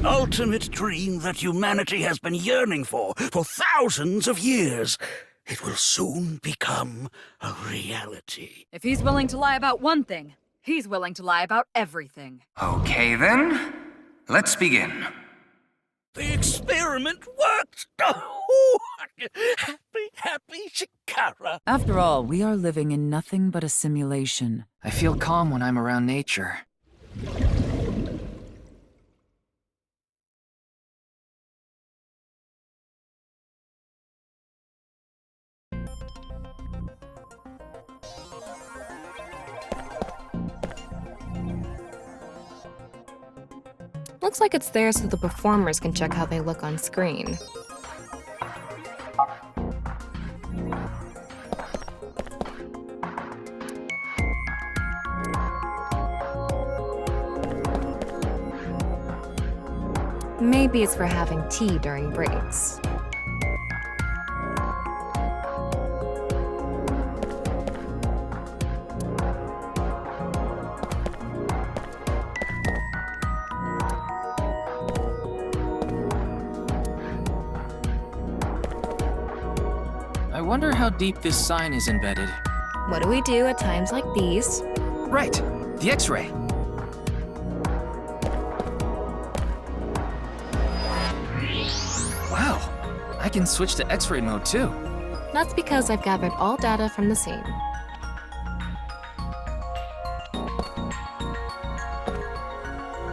ultimate dream that humanity has been yearning for thousands of years. It will soon become a reality. If he's willing to lie about one thing, he's willing to lie about everything. Okay then, let's begin. The experiment worked! Oh, happy Shikara. After all, we are living in nothing but a simulation. I feel calm when I'm around nature. Looks like it's there so the performers can check how they look on screen. Maybe it's for having tea during breaks. I wonder how deep this sign is embedded. What do we do at times like these? Right, the X-ray. Wow, I can switch to X-ray mode too. That's because I've gathered all data from the scene.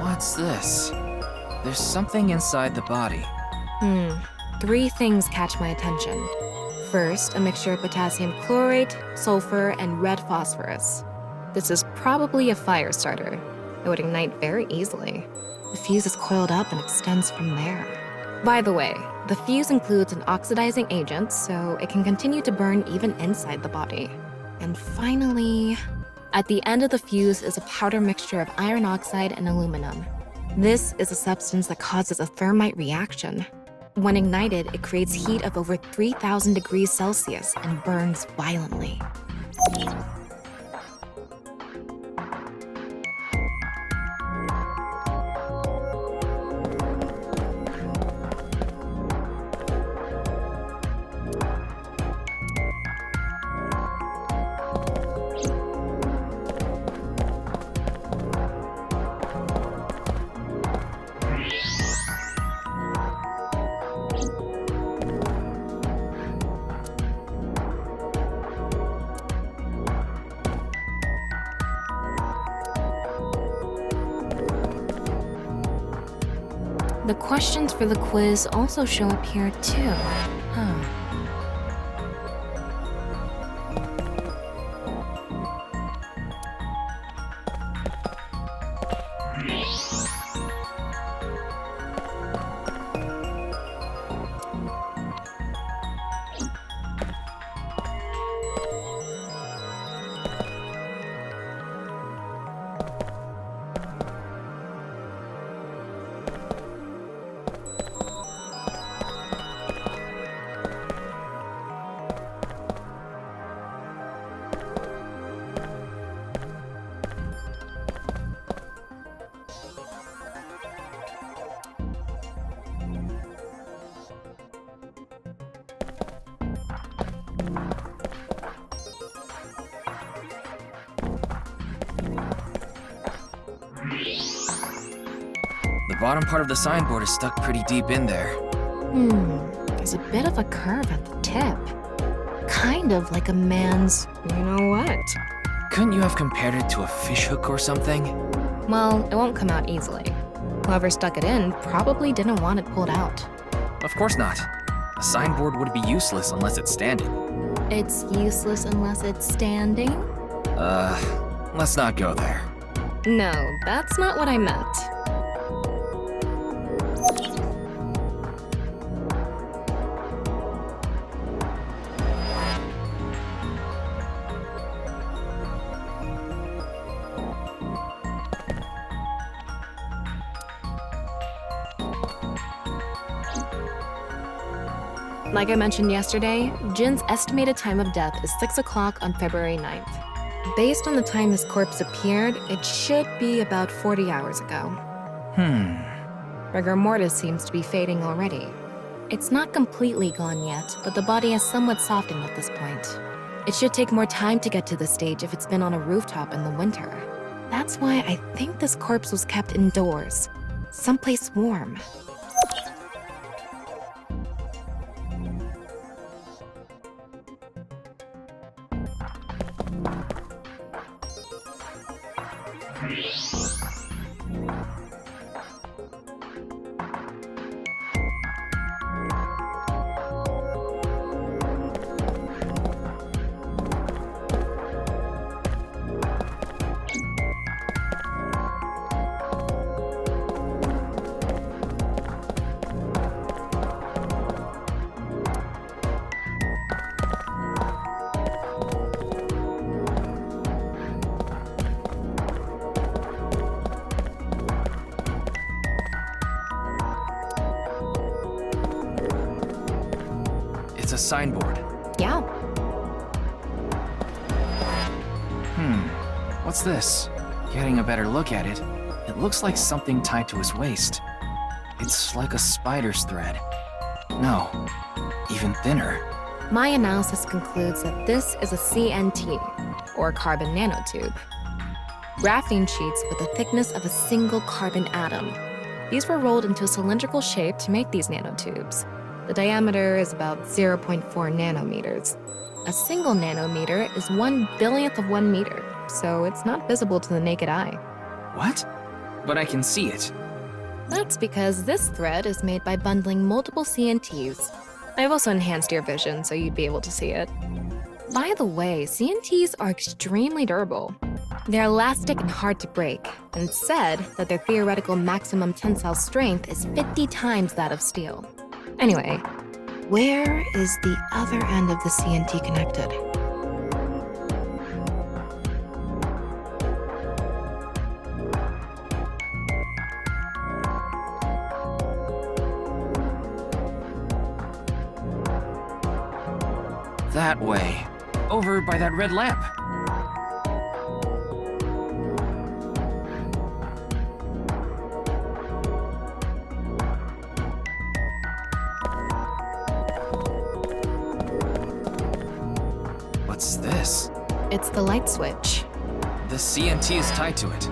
What's this? There's something inside the body. Three things catch my attention. First, a mixture of potassium chlorate, sulfur, and red phosphorus. This is probably a fire starter. It would ignite very easily. The fuse is coiled up and extends from there. By the way, the fuse includes an oxidizing agent, so it can continue to burn even inside the body. And finally, at the end of the fuse is a powder mixture of iron oxide and aluminum. This is a substance that causes a thermite reaction. When ignited, it creates heat of over 3,000 degrees Celsius and burns violently. The questions for the quiz also show up here too. The bottom part of the signboard is stuck pretty deep in there. There's a bit of a curve at the tip. Kind of like a man's, you know what? Couldn't you have compared it to a fishhook or something? Well, it won't come out easily. Whoever stuck it in probably didn't want it pulled out. Of course not. A signboard would be useless unless it's standing. It's useless unless it's standing? Let's not go there. No, that's not what I meant. Like I mentioned yesterday, Jin's estimated time of death is 6 o'clock on February 9th. Based on the time his corpse appeared, it should be about 40 hours ago. Rigor mortis seems to be fading already. It's not completely gone yet, but the body has somewhat softened at this point. It should take more time to get to this stage if it's been on a rooftop in the winter. That's why I think this corpse was kept indoors, someplace warm. It's a signboard. Yeah, What's this? Getting a better look at it, it looks like something tied to his waist. It's like a spider's thread. No, even thinner. my analysis concludes that this is a CNT, or carbon nanotube. Graphene sheets with the thickness of a single carbon atom. These were rolled into a cylindrical shape to make these nanotubes. The diameter is about 0.4 nanometers. A single nanometer is 1/1000th of 1 meter, so it's not visible to the naked eye. What? But I can see it. That's because this thread is made by bundling multiple CNTs. I've also enhanced your vision so you'd be able to see it. By the way, CNTs are extremely durable. They're elastic and hard to break, and it's said that their theoretical maximum tensile strength is 50 times that of steel. Anyway, where is the other end of the CNT connected? That way. Over by that red lamp. What's this? It's the light switch. The CNT is tied to it.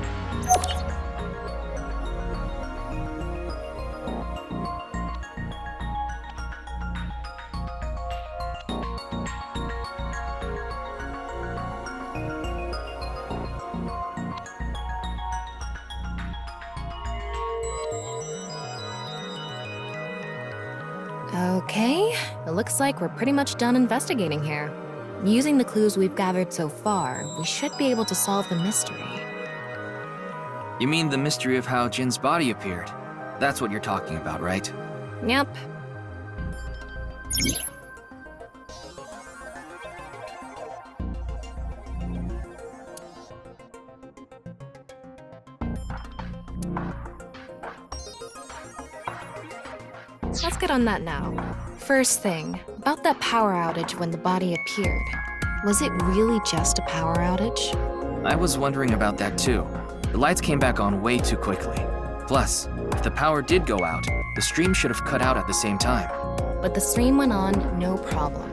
Okay, it looks like we're pretty much done investigating here. Using the clues we've gathered so far, we should be able to solve the mystery. You mean the mystery of how Jin's body appeared? That's what you're talking about, right? Yep. Let's get on that now. First thing, about that power outage when the body appeared. Was it really just a power outage? I was wondering about that too. The lights came back on way too quickly. Plus, if the power did go out, the stream should have cut out at the same time. But the stream went on, no problem.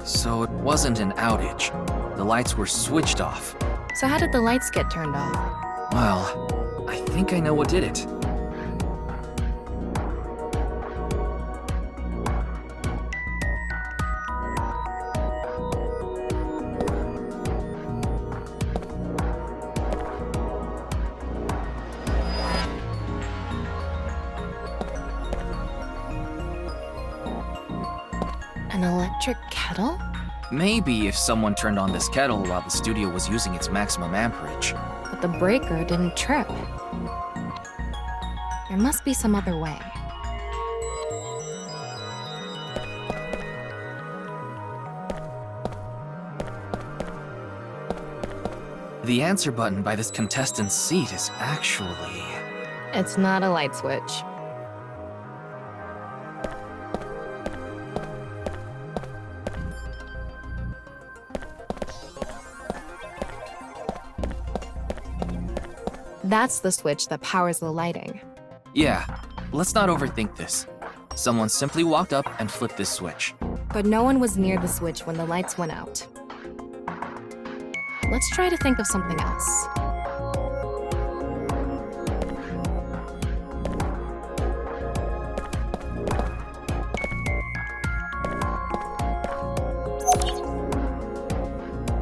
So it wasn't an outage. The lights were switched off. So how did the lights get turned off? Well, I think I know what did it. An electric kettle? Maybe if someone turned on this kettle while the studio was using its maximum amperage. But the breaker didn't trip. There must be some other way. The answer button by this contestant's seat is actually... It's not a light switch. That's the switch that powers the lighting. Yeah, let's not overthink this. Someone simply walked up and flipped this switch. But no one was near the switch when the lights went out. Let's try to think of something else.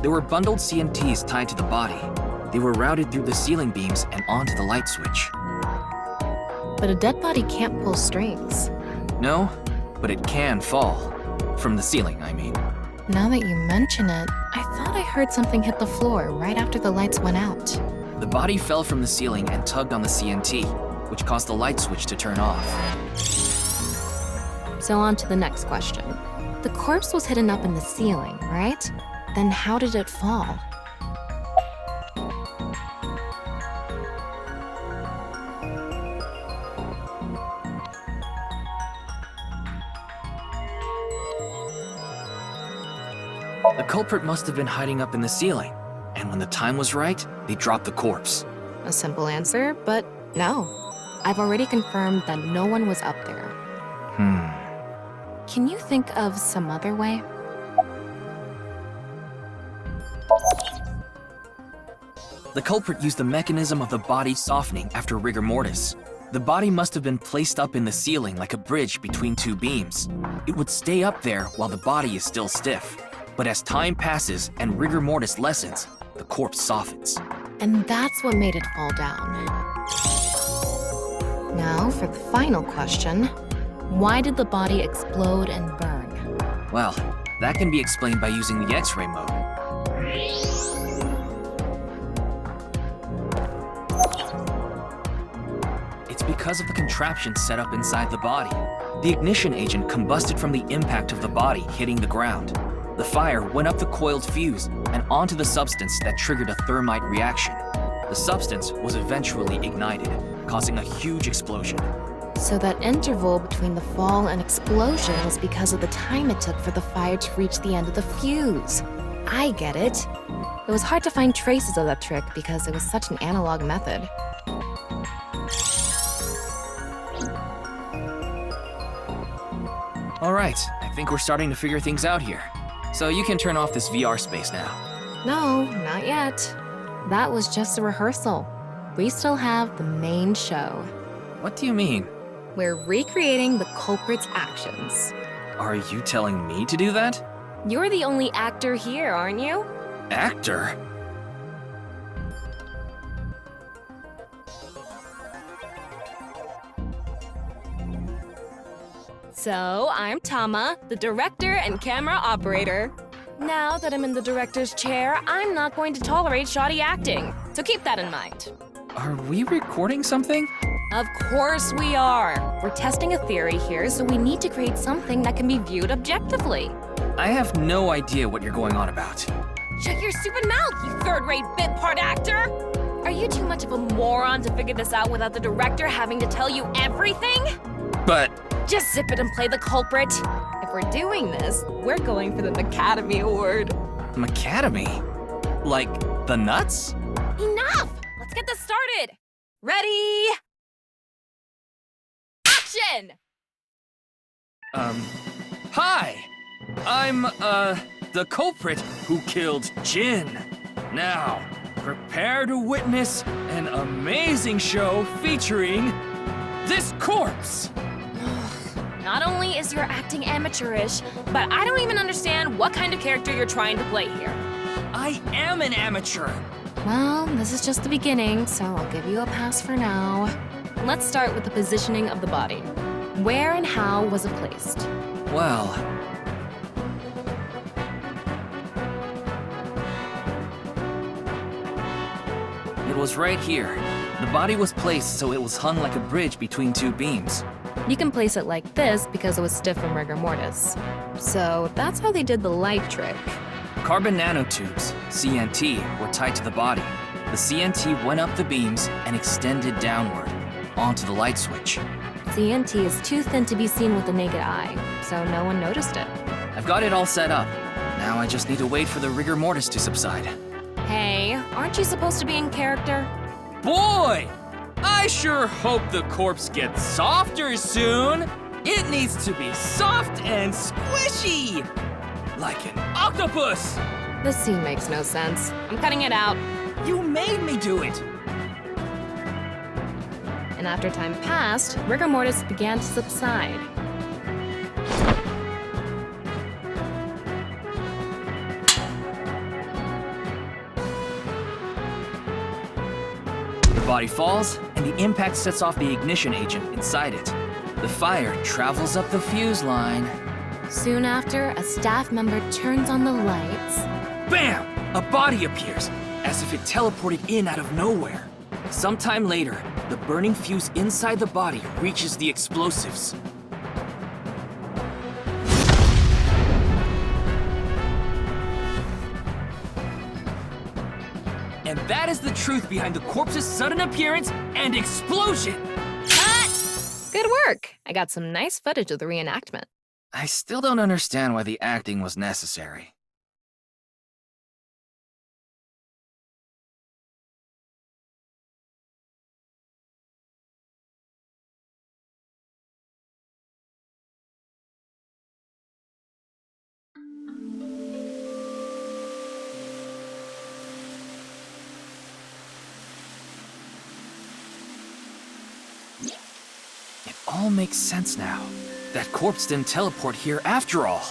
There were bundled CNTs tied to the body. They were routed through the ceiling beams and onto the light switch. But a dead body can't pull strings. No, but it can fall. From the ceiling, I mean. Now that you mention it, I thought I heard something hit the floor right after the lights went out. The body fell from the ceiling and tugged on the CNT, which caused the light switch to turn off. So on to the next question. The corpse was hidden up in the ceiling, right? Then how did it fall? The culprit must have been hiding up in the ceiling, and when the time was right, they dropped the corpse. A simple answer, but no. I've already confirmed that no one was up there. Can you think of some other way? The culprit used the mechanism of the body softening after rigor mortis. The body must have been placed up in the ceiling like a bridge between two beams. It would stay up there while the body is still stiff. But as time passes and rigor mortis lessens, the corpse softens. And that's what made it fall down. Now for the final question. Why did the body explode and burn? Well, that can be explained by using the X-ray mode. It's because of the contraption set up inside the body. The ignition agent combusted from the impact of the body hitting the ground. The fire went up the coiled fuse and onto the substance that triggered a thermite reaction. The substance was eventually ignited, causing a huge explosion. So that interval between the fall and explosion was because of the time it took for the fire to reach the end of the fuse. I get it. It was hard to find traces of that trick because it was such an analog method. All right, I think we're starting to figure things out here. So you can turn off this VR space now. No, not yet. That was just a rehearsal. We still have the main show. What do you mean? We're recreating the culprit's actions. Are you telling me to do that? You're the only actor here, aren't you? Actor? So, I'm Tama, the director and camera operator. Now that I'm in the director's chair, I'm not going to tolerate shoddy acting. So keep that in mind. Are we recording something? Of course we are. We're testing a theory here, so we need to create something that can be viewed objectively. I have no idea what you're going on about. Shut your stupid mouth, you third-rate bit part actor! Are you too much of a moron to figure this out without the director having to tell you everything? But Just zip it and play the culprit. If we're doing this, we're going for the Academy Award. Academy? Like the nuts? Enough! Let's get this started! Ready? Action! Hi! I'm, the culprit who killed Jin. Now, prepare to witness an amazing show featuring this corpse. Not only is your acting amateurish, but I don't even understand what kind of character you're trying to play here. I am an amateur. Well, this is just the beginning, so I'll give you a pass for now. Let's start with the positioning of the body. Where and how was it placed? Well, it was right here. The body was placed so it was hung like a bridge between two beams. You can place it like this because it was stiff from rigor mortis. So that's how they did the light trick. Carbon nanotubes, CNT, were tied to the body. The CNT went up the beams and extended downward, onto the light switch. CNT is too thin to be seen with the naked eye, so no one noticed it. I've got it all set up. Now I just need to wait for the rigor mortis to subside. Hey, aren't you supposed to be in character? Boy! I sure hope the corpse gets softer soon. It needs to be soft and squishy, like an octopus. This scene makes no sense. I'm cutting it out. You made me do it. And after time passed, rigor mortis began to subside. The body falls, and the impact sets off the ignition agent inside it. The fire travels up the fuse line. Soon after, a staff member turns on the lights. Bam! A body appears, as if it teleported in out of nowhere. Sometime later, the burning fuse inside the body reaches the explosives. And that is the truth behind the corpse's sudden appearance and explosion! Good work! I got some nice footage of the reenactment. I still don't understand why the acting was necessary. It all makes sense now. That corpse didn't teleport here after all.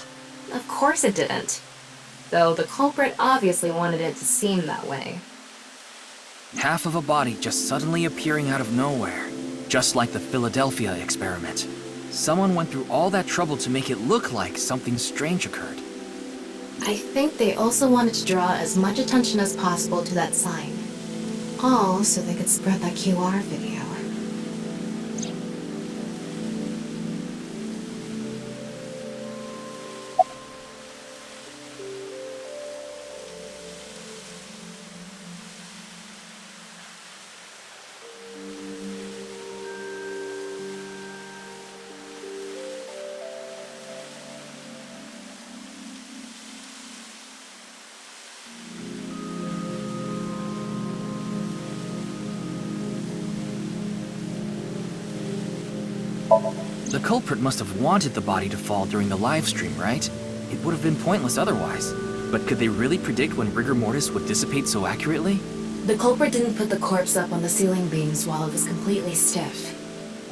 Of course it didn't. Though the culprit obviously wanted it to seem that way. Half of a body just suddenly appearing out of nowhere. Just like the Philadelphia experiment. Someone went through all that trouble to make it look like something strange occurred. I think they also wanted to draw as much attention as possible to that sign. All so they could spread that QR video. The culprit must have wanted the body to fall during the live stream, right? It would have been pointless otherwise. But could they really predict when rigor mortis would dissipate so accurately? The culprit didn't put the corpse up on the ceiling beams while it was completely stiff.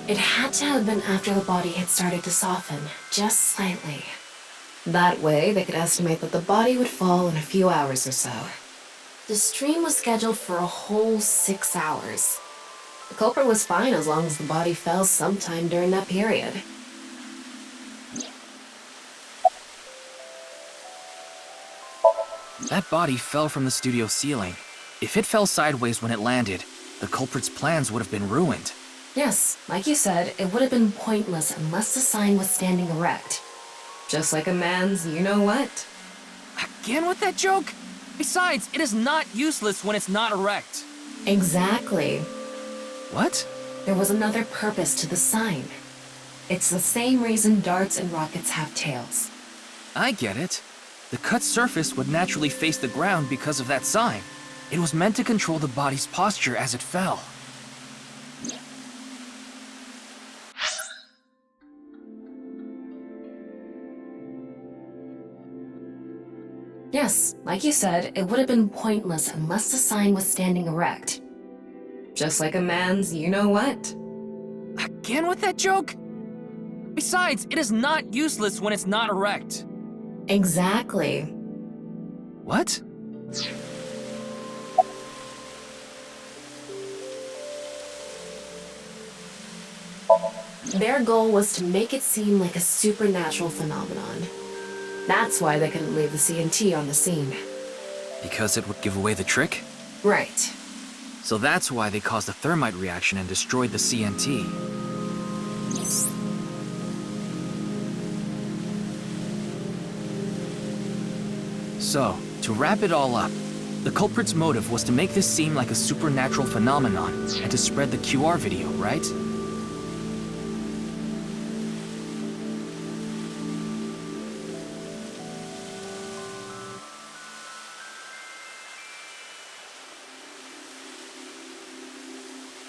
It had to have been after the body had started to soften, just slightly. That way, they could estimate that the body would fall in a few hours or so. The stream was scheduled for a whole 6 hours. The culprit was fine as long as the body fell sometime during that period. That body fell from the studio ceiling. If it fell sideways when it landed, the culprit's plans would have been ruined. Yes, like you said, it would have been pointless unless the sign was standing erect. Just like a man's you-know-what. Again with that joke? Besides, it is not useless when it's not erect. Exactly. What? There was another purpose to the sign. It's the same reason darts and rockets have tails. I get it. The cut surface would naturally face the ground because of that sign. It was meant to control the body's posture as it fell. Yes, like you said, it would have been pointless unless the sign was standing erect. Just like a man's you-know-what. Again with that joke? Besides, it is not useless when it's not erect. Exactly. What? Their goal was to make it seem like a supernatural phenomenon. That's why they couldn't leave the CNT on the scene. Because it would give away the trick? Right. So that's why they caused a thermite reaction and destroyed the CNT. So, to wrap it all up, the culprit's motive was to make this seem like a supernatural phenomenon and to spread the QR video, right?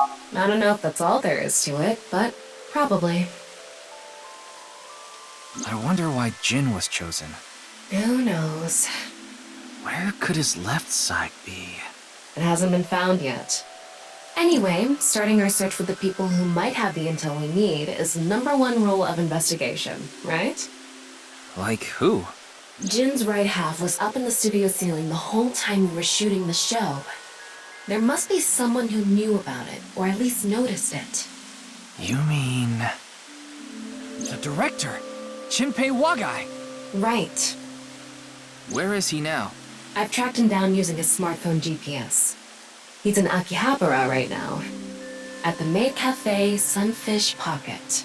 I don't know if that's all there is to it, but probably. I wonder why Jin was chosen. Who knows? Where could his left side be? It hasn't been found yet. Anyway, starting our search with the people who might have the intel we need is the #1 rule of investigation, right? Like who? Jin's right half was up in the studio ceiling the whole time we were shooting the show. There must be someone who knew about it, or at least noticed it. You mean... the director? Jinpei Wagai! Right. Where is he now? I've tracked him down using his smartphone GPS. He's in Akihabara right now, at the Maid Cafe Sunfish Pocket.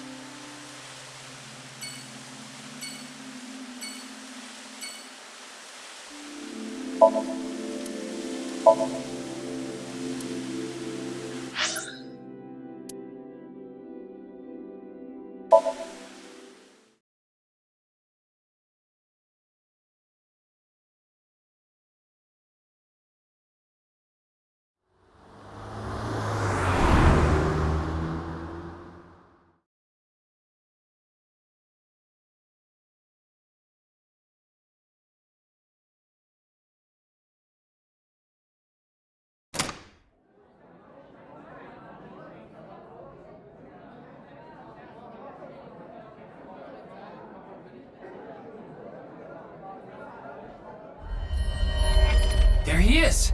There he is!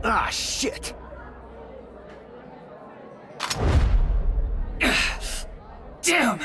Ah, shit! Damn!